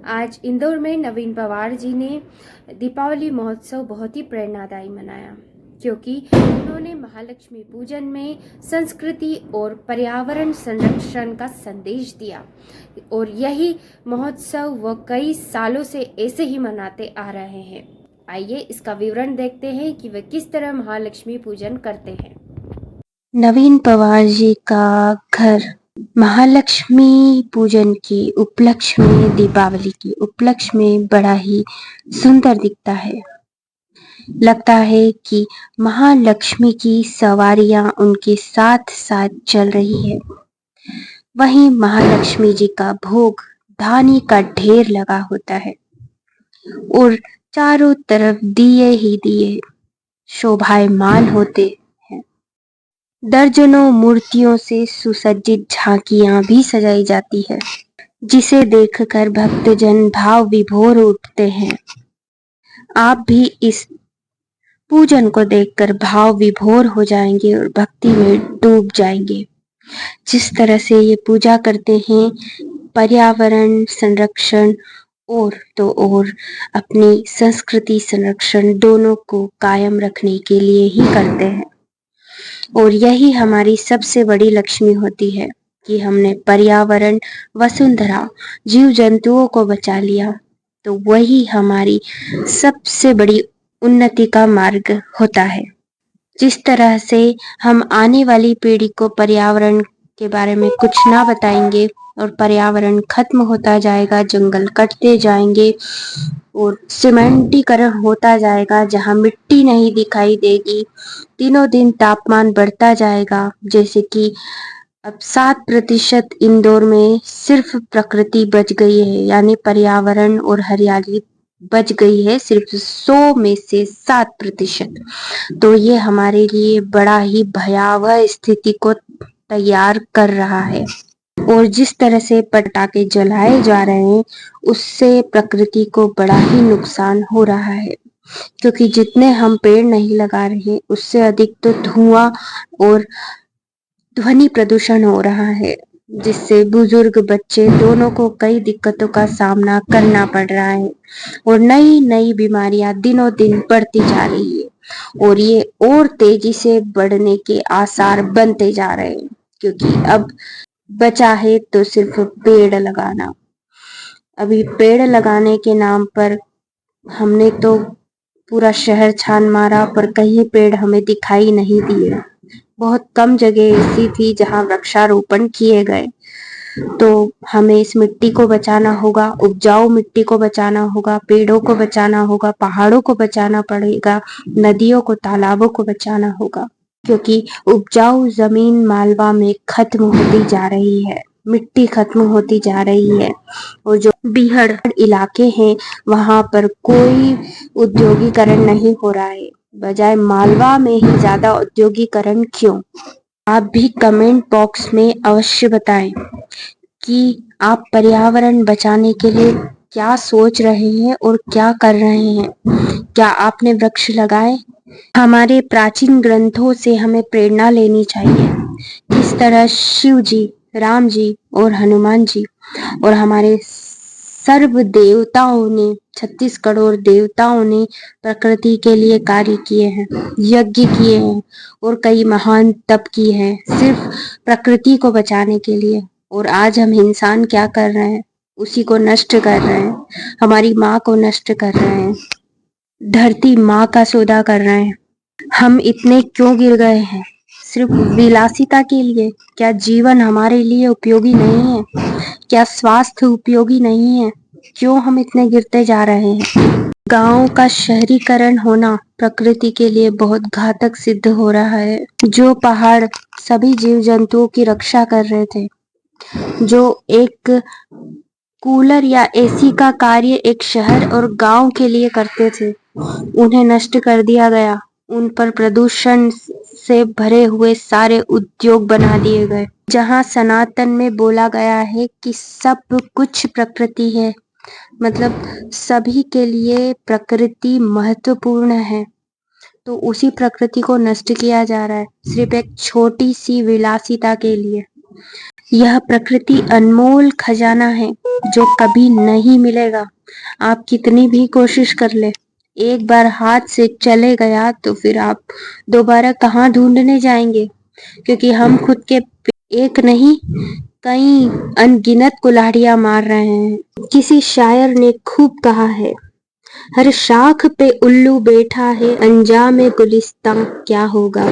आज इंदौर में नवीन पवार जी ने दीपावली महोत्सव बहुत ही प्रेरणादायी मनाया, क्योंकि उन्होंने महालक्ष्मी पूजन में संस्कृति और पर्यावरण संरक्षण का संदेश दिया और यही महोत्सव वो कई सालों से ऐसे ही मनाते आ रहे हैं। आइए इसका विवरण देखते हैं कि वे किस तरह महालक्ष्मी पूजन करते हैं। नवीन पवार जी का घर महालक्ष्मी पूजन के उपलक्ष्य में, दीपावली के उपलक्ष्य में बड़ा ही सुंदर दिखता है। लगता है कि महालक्ष्मी की सवारियां उनके साथ साथ चल रही है। वहीं महालक्ष्मी जी का भोग धानी का ढेर लगा होता है और चारों तरफ दिए ही दिए शोभायमान होते हैं। दर्जनों मूर्तियों से सुसज्जित झांकियां भी सजाई जाती है, जिसे देखकर भक्तजन भाव विभोर उठते हैं। आप भी इस पूजन को देखकर भाव विभोर हो जाएंगे और भक्ति में डूब जाएंगे। जिस तरह से ये पूजा करते हैं, पर्यावरण संरक्षण और अपनी संस्कृति संरक्षण दोनों को कायम रखने के लिए ही करते हैं। और यही हमारी सबसे बड़ी लक्ष्मी होती है कि हमने पर्यावरण, वसुंधरा, जीव जंतुओं को बचा लिया, तो वही हमारी सबसे बड़ी उन्नति का मार्ग होता है। जिस तरह से हम आने वाली पीढ़ी को पर्यावरण के बारे में कुछ ना बताएंगे और पर्यावरण खत्म होता जाएगा, जंगल कटते जाएंगे और सीमेंटीकरण होता जाएगा, जहां मिट्टी नहीं दिखाई देगी, दिनों दिन तापमान बढ़ता जाएगा। जैसे कि अब 7% इंदौर में सिर्फ प्रकृति बच गई है, यानी पर्यावरण और हरियाली बच गई है सिर्फ 100 में से 7%। तो ये हमारे लिए बड़ा ही भयावह स्थिति को तैयार कर रहा है। और जिस तरह से पटाखे जलाए जा रहे हैं, उससे प्रकृति को बड़ा ही नुकसान हो रहा है, क्योंकि जितने हम पेड़ नहीं लगा रहे उससे अधिक तो धुआं और ध्वनि प्रदूषण हो रहा है, जिससे बुजुर्ग बच्चे दोनों को कई दिक्कतों का सामना करना पड़ रहा है और नई नई बीमारियां दिनों दिन बढ़ती जा रही है और ये और तेजी से बढ़ने के आसार बनते जा रहे हैं, क्योंकि अब बचा है तो सिर्फ पेड़ लगाना। अभी पेड़ लगाने के नाम पर हमने तो पूरा शहर छान मारा, पर कहीं पेड़ हमें दिखाई नहीं दिए। बहुत कम जगह ऐसी थी जहां वृक्षारोपण किए गए। तो हमें इस मिट्टी को बचाना होगा, उपजाऊ मिट्टी को बचाना होगा, पेड़ों को बचाना होगा, पहाड़ों को बचाना पड़ेगा, नदियों को, तालाबों को बचाना होगा, क्योंकि उपजाऊ जमीन मालवा में खत्म होती जा रही है, मिट्टी खत्म होती जा रही है। और जो बीहड़ इलाके हैं वहां पर कोई औद्योगिकरण नहीं हो रहा है, बजाय मालवा में ही ज्यादा औद्योगिकरण क्यों? आप भी कमेंट बॉक्स में अवश्य बताएं कि आप पर्यावरण बचाने के लिए क्या सोच रहे हैं और क्या कर रहे हैं। क्या आपने वृक्ष लगाए? हमारे प्राचीन ग्रंथों से हमें प्रेरणा लेनी चाहिए। किस तरह शिव जी, राम जी और हनुमान जी और हमारे सर्व देवताओं ने, 36 करोड़ देवताओं ने प्रकृति के लिए कार्य किए हैं, यज्ञ किए हैं और कई महान तप किए हैं सिर्फ प्रकृति को बचाने के लिए। और आज हम इंसान क्या कर रहे हैं? उसी को नष्ट कर रहे हैं, हमारी माँ को नष्ट कर रहे हैं, धरती माँ का सौदा कर रहे हैं। हम इतने क्यों गिर गए हैं? सिर्फ विलासिता के लिए? क्या जीवन हमारे लिए उपयोगी नहीं है? क्या स्वास्थ्य उपयोगी नहीं है? क्यों हम इतने गिरते जा रहे हैं? गांव का शहरीकरण होना प्रकृति के लिए बहुत घातक सिद्ध हो रहा है। जो पहाड़ सभी जीव जंतुओं की रक्षा कर रहे थे, जो एक कूलर या एसी का कार्य एक शहर और गांव के लिए करते थे, उन्हें नष्ट कर दिया गया। उन पर प्रदूषण से भरे हुए सारे उद्योग बना दिए गए। जहां सनातन में बोला गया है कि सब कुछ प्रकृति है, मतलब सभी के लिए प्रकृति महत्वपूर्ण है, तो उसी प्रकृति को नष्ट किया जा रहा है सिर्फ एक छोटी सी विलासिता के लिए। यह प्रकृति अनमोल खजाना है, जो कभी नहीं मिलेगा। आप कितनी भी कोशिश कर ले, एक बार हाथ से चले गया तो फिर आप दोबारा कहाँ ढूंढने जाएंगे, क्योंकि हम खुद के एक नहीं कई अनगिनत कुल्हाड़ियां मार रहे हैं। किसी शायर ने खूब कहा है, हर शाख पे उल्लू बैठा है, अंजाम गुलिस्तां क्या होगा।